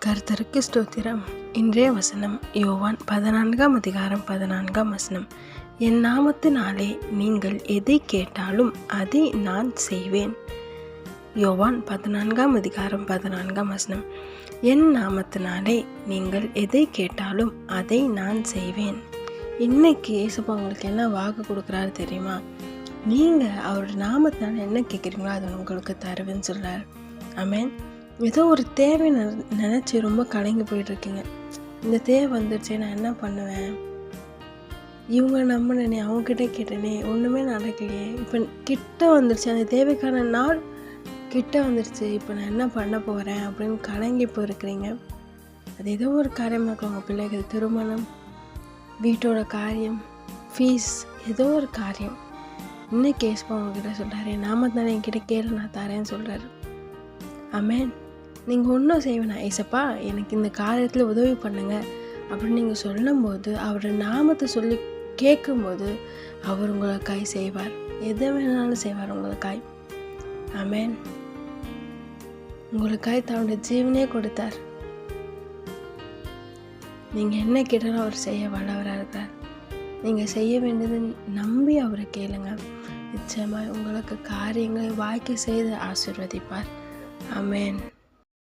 கர்த்தருக்கு ஸ்தோத்திரம். இன்றைய வசனம் யோவான் 14:14. என் நாமத்தினாலே நீங்கள் எதை கேட்டாலும் அதை நான் செய்வேன். யோவான் 14:14. என் நாமத்தினாலே நீங்கள் எதை கேட்டாலும் அதை நான் செய்வேன். இன்னைக்கு இயேசுப்பா உங்களுக்கு என்ன வாக்கு கொடுக்குறாரு தெரியுமா? நீங்கள் அவரோட நாமத்தினால என்ன கேட்குறீங்களோ அதை உங்களுக்கு தருவேன்னு சொல்கிறார். ஆமென். ஏதோ ஒரு தேவை நினச்சி ரொம்ப கலங்கி போயிட்டுருக்கீங்க. இந்த தேவை வந்துடுச்சு, நான் என்ன பண்ணுவேன்? இவங்க நம்பினே, அவங்ககிட்ட கேட்டேனே, ஒன்றுமே நடக்கலையே. இப்போ கிட்ட வந்துடுச்சு, அந்த தேவைக்கான நாள் கிட்ட வந்துடுச்சு, இப்போ நான் என்ன பண்ண போகிறேன் அப்படின்னு கலங்கி போயிருக்கிறீங்க. அது ஏதோ ஒரு காரியமாக இருக்கும். உங்கள் பிள்ளைகள் திருமணம், வீட்டோட காரியம், ஃபீஸ், ஏதோ ஒரு காரியம். இன்னும் கேஸ்பா உங்ககிட்ட சொல்கிறாரு, நாமத்தானே என்கிட்ட கேளு, நான் தரேன்னு சொல்கிறாரு. ஆமென். நீங்கள் ஒன்றும் செய்வேனா, ஏசப்பா எனக்கு இந்த காரியத்தில் உதவி பண்ணுங்க அப்படின்னு நீங்கள் சொல்லும்போது, அவரோட நாமத்தை சொல்லி கேட்கும்போது அவர் உங்களுக்காய் செய்வார். எதை வேணாலும் செய்வார் உங்களுக்காய். ஆமென். உங்களுக்காய் தன்னுடைய ஜீவனே கொடுத்தார். நீங்கள் என்ன கேட்டாலும் அவர் செய்ய வல்லவராக இருக்கிறார். நீங்கள் செய்ய வேண்டியது நம்பி அவரை கேளுங்க. நிச்சயமாக உங்களுக்கு காரியங்களை வாய்க்க செய்து ஆசீர்வதிப்பார். ஆமென்.